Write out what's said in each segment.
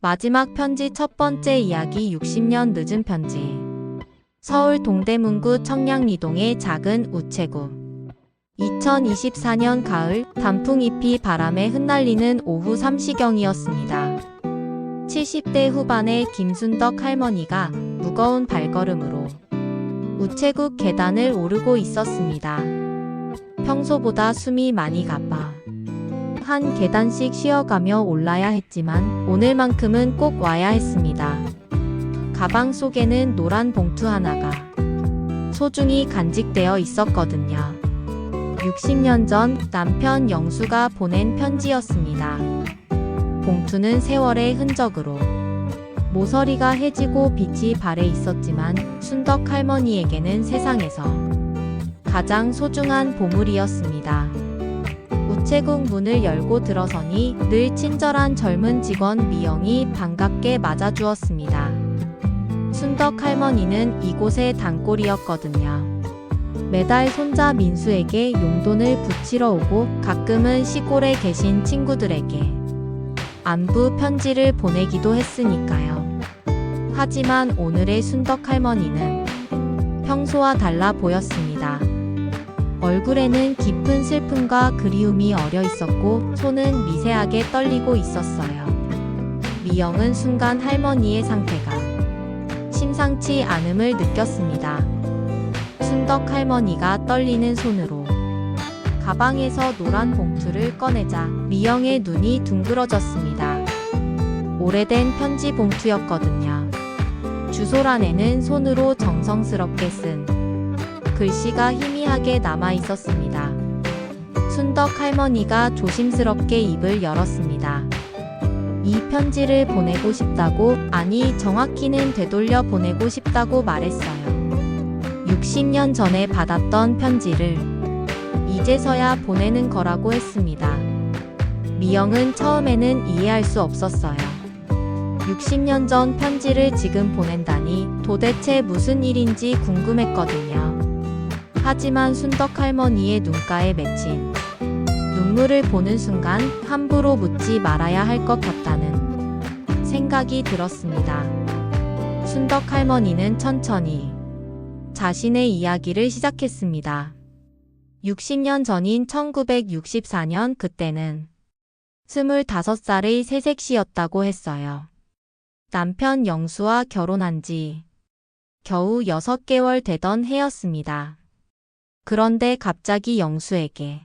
마지막 편지 첫 번째 이야기 60년 늦은 편지. 서울 동대문구 청량리동의 작은 우체국. 2024년 가을 단풍잎이 바람에 흩날리는 오후 3시경이었습니다. 70대 후반의 김순덕 할머니가 무거운 발걸음으로 우체국 계단을 오르고 있었습니다. 평소보다 숨이 많이 가빠 한 계단씩 쉬어가며 올라야 했지만 오늘만큼은 꼭 와야 했습니다. 가방 속에는 노란 봉투 하나가 소중히 간직되어 있었거든요. 60년 전 남편 영수가 보낸 편지였습니다. 봉투는 세월의 흔적으로 모서리가 해지고 빛이 발해 있었지만 순덕 할머니에게는 세상에서 가장 소중한 보물이었습니다. 우체국 문을 열고 들어서니 늘 친절한 젊은 직원 미영이 반갑게 맞아주었습니다. 순덕 할머니는 이곳의 단골이었거든요. 매달 손자 민수에게 용돈을 붙이러 오고 가끔은 시골에 계신 친구들에게 안부 편지를 보내기도 했으니까요. 하지만 오늘의 순덕 할머니는 평소와 달라 보였습니다. 얼굴에는 깊은 슬픔과 그리움이 어려 있었고 손은 미세하게 떨리고 있었어요. 미영은 순간 할머니의 상태가 심상치 않음을 느꼈습니다. 순덕 할머니가 떨리는 손으로 가방에서 노란 봉투를 꺼내자 미영의 눈이 둥그러졌습니다. 오래된 편지 봉투였거든요. 주소란에는 손으로 정성스럽게 쓴 글씨가 희미하게 남아 있었습니다. 순덕 할머니가 조심스럽게 입을 열었습니다. 이 편지를 보내고 싶다고, 아니 정확히는 되돌려 보내고 싶다고 말했어요. 60년 전에 받았던 편지를 이제서야 보내는 거라고 했습니다. 미영은 처음에는 이해할 수 없었어요. 60년 전 편지를 지금 보낸다니 도대체 무슨 일인지 궁금했거든요. 하지만 순덕 할머니의 눈가에 맺힌 눈물을 보는 순간 함부로 묻지 말아야 할 것 같다는 생각이 들었습니다. 순덕 할머니는 천천히 자신의 이야기를 시작했습니다. 60년 전인 1964년 그때는 25살의 새색시였다고 했어요. 남편 영수와 결혼한 지 겨우 6개월 되던 해였습니다. 그런데 갑자기 영수에게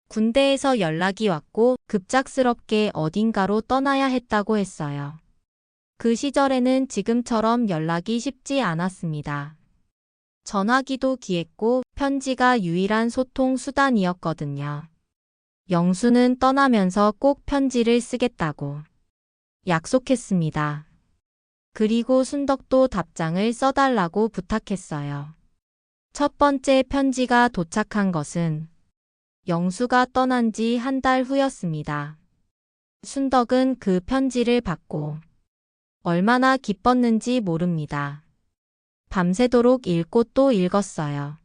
군대에서 연락이 왔고 급작스럽게 어딘가로 떠나야 했다고 했어요. 그 시절에는 지금처럼 연락이 쉽지 않았습니다. 전화기도 귀했고 편지가 유일한 소통 수단이었거든요. 영수는 떠나면서 꼭 편지를 쓰겠다고 약속했습니다. 그리고 순덕도 답장을 써달라고 부탁했어요. 첫 번째 편지가 도착한 것은 영수가 떠난 지 한 달 후였습니다. 순덕은 그 편지를 받고 얼마나 기뻤는지 모릅니다. 밤새도록 읽고 또 읽었어요.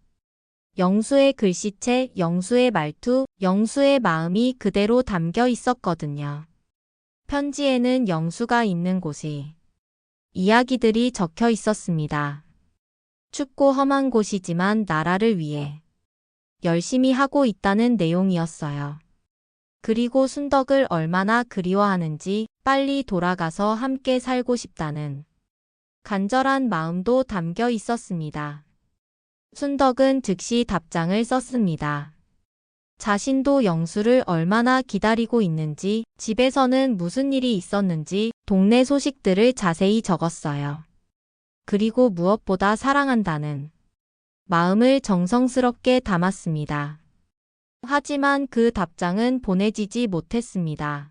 영수의 글씨체, 영수의 말투, 영수의 마음이 그대로 담겨 있었거든요. 편지에는 영수가 있는 곳이 이야기들이 적혀 있었습니다. 춥고 험한 곳이지만 나라를 위해 열심히 하고 있다는 내용이었어요. 그리고 순덕을 얼마나 그리워하는지 빨리 돌아가서 함께 살고 싶다는 간절한 마음도 담겨 있었습니다. 순덕은 즉시 답장을 썼습니다. 자신도 영수를 얼마나 기다리고 있는지, 집에서는 무슨 일이 있었는지, 동네 소식들을 자세히 적었어요. 그리고 무엇보다 사랑한다는 마음을 정성스럽게 담았습니다. 하지만 그 답장은 보내지지 못했습니다.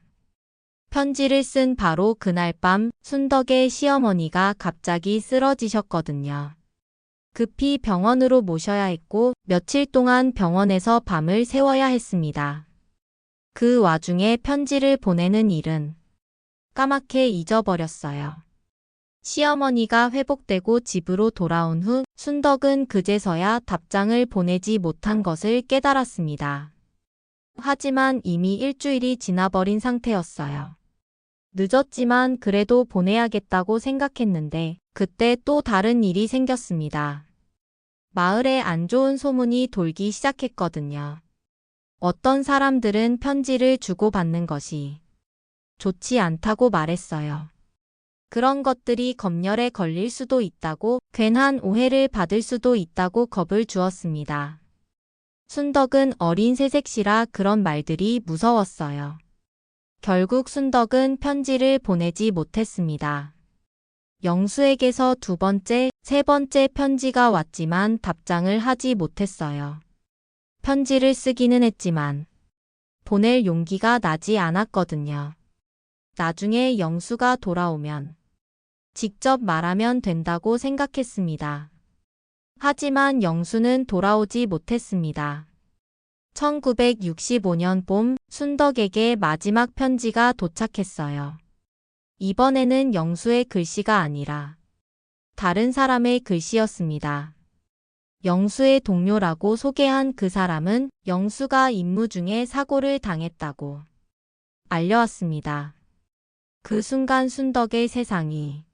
편지를 쓴 바로 그날 밤 순덕의 시어머니가 갑자기 쓰러지셨거든요. 급히 병원으로 모셔야 했고 며칠 동안 병원에서 밤을 새워야 했습니다. 그 와중에 편지를 보내는 일은 까맣게 잊어버렸어요. 시어머니가 회복되고 집으로 돌아온 후 순덕은 그제서야 답장을 보내지 못한 것을 깨달았습니다. 하지만 이미 일주일이 지나버린 상태였어요. 늦었지만 그래도 보내야겠다고 생각했는데 그때 또 다른 일이 생겼습니다. 마을에 안 좋은 소문이 돌기 시작했거든요. 어떤 사람들은 편지를 주고받는 것이 좋지 않다고 말했어요. 그런 것들이 검열에 걸릴 수도 있다고, 괜한 오해를 받을 수도 있다고 겁을 주었습니다. 순덕은 어린 새색시라 그런 말들이 무서웠어요. 결국 순덕은 편지를 보내지 못했습니다. 영수에게서 두 번째, 세 번째 편지가 왔지만 답장을 하지 못했어요. 편지를 쓰기는 했지만 보낼 용기가 나지 않았거든요. 나중에 영수가 돌아오면 직접 말하면 된다고 생각했습니다. 하지만 영수는 돌아오지 못했습니다. 1965년 봄 순덕에게 마지막 편지가 도착했어요. 이번에는 영수의 글씨가 아니라 다른 사람의 글씨였습니다. 영수의 동료라고 소개한 그 사람은 영수가 임무 중에 사고를 당했다고 알려왔습니다. 그 순간 순덕의 세상이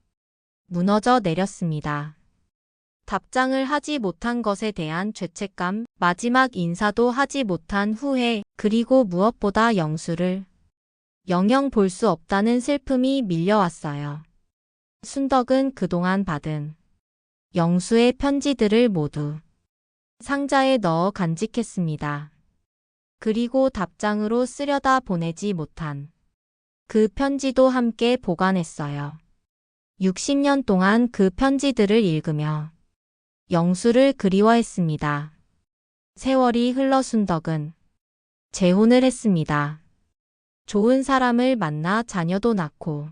무너져 내렸습니다. 답장을 하지 못한 것에 대한 죄책감, 마지막 인사도 하지 못한 후회, 그리고 무엇보다 영수를 영영 볼 수 없다는 슬픔이 밀려왔어요. 순덕은 그동안 받은 영수의 편지들을 모두 상자에 넣어 간직했습니다. 그리고 답장으로 쓰려다 보내지 못한 그 편지도 함께 보관했어요. 60년 동안 그 편지들을 읽으며 영수를 그리워했습니다. 세월이 흘러 순덕은 재혼을 했습니다. 좋은 사람을 만나 자녀도 낳고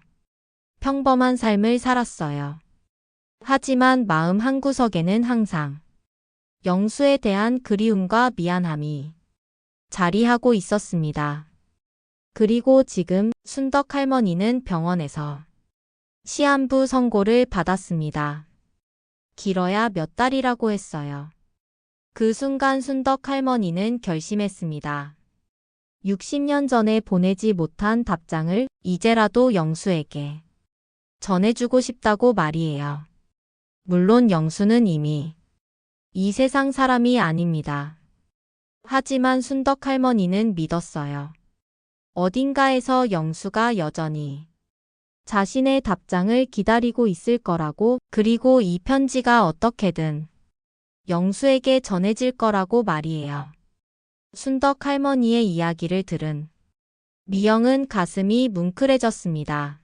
평범한 삶을 살았어요. 하지만 마음 한구석에는 항상 영수에 대한 그리움과 미안함이 자리하고 있었습니다. 그리고 지금 순덕 할머니는 병원에서 시한부 선고를 받았습니다. 길어야 몇 달이라고 했어요. 그 순간 순덕 할머니는 결심했습니다. 60년 전에 보내지 못한 답장을 이제라도 영수에게 전해주고 싶다고 말이에요. 물론 영수는 이미 이 세상 사람이 아닙니다. 하지만 순덕 할머니는 믿었어요. 어딘가에서 영수가 여전히 자신의 답장을 기다리고 있을 거라고, 그리고 이 편지가 어떻게든 영수에게 전해질 거라고 말이에요. 순덕 할머니의 이야기를 들은 미영은 가슴이 뭉클해졌습니다.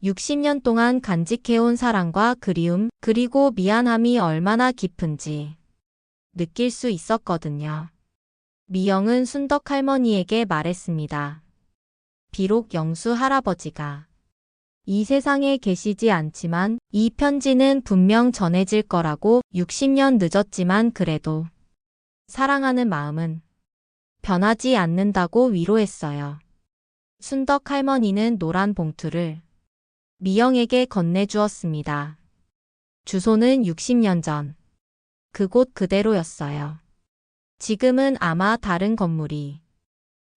60년 동안 간직해온 사랑과 그리움, 그리고 미안함이 얼마나 깊은지 느낄 수 있었거든요. 미영은 순덕 할머니에게 말했습니다. 비록 영수 할아버지가 이 세상에 계시지 않지만 이 편지는 분명 전해질 거라고, 60년 늦었지만 그래도 사랑하는 마음은 변하지 않는다고 위로했어요. 순덕 할머니는 노란 봉투를 미영에게 건네주었습니다. 주소는 60년 전 그곳 그대로였어요. 지금은 아마 다른 건물이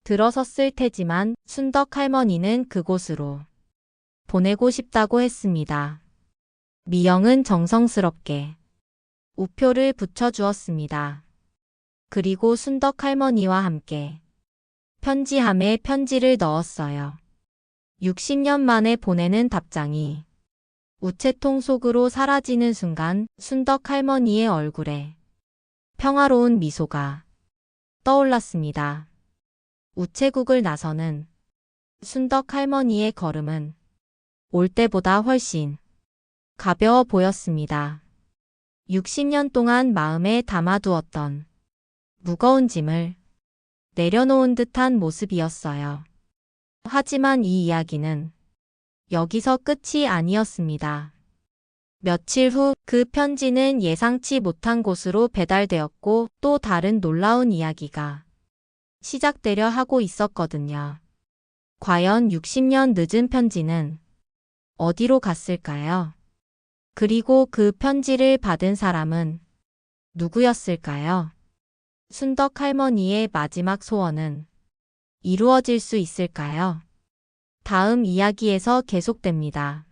들어섰을 테지만 순덕 할머니는 그곳으로 보내고 싶다고 했습니다. 미영은 정성스럽게 우표를 붙여주었습니다. 그리고 순덕 할머니와 함께 편지함에 편지를 넣었어요. 60년 만에 보내는 답장이 우체통 속으로 사라지는 순간 순덕 할머니의 얼굴에 평화로운 미소가 떠올랐습니다. 우체국을 나서는 순덕 할머니의 걸음은 올 때보다 훨씬 가벼워 보였습니다. 60년 동안 마음에 담아두었던 무거운 짐을 내려놓은 듯한 모습이었어요. 하지만 이 이야기는 여기서 끝이 아니었습니다. 며칠 후 그 편지는 예상치 못한 곳으로 배달되었고 또 다른 놀라운 이야기가 시작되려 하고 있었거든요. 과연 60년 늦은 편지는 어디로 갔을까요? 그리고 그 편지를 받은 사람은 누구였을까요? 순덕 할머니의 마지막 소원은 이루어질 수 있을까요? 다음 이야기에서 계속됩니다.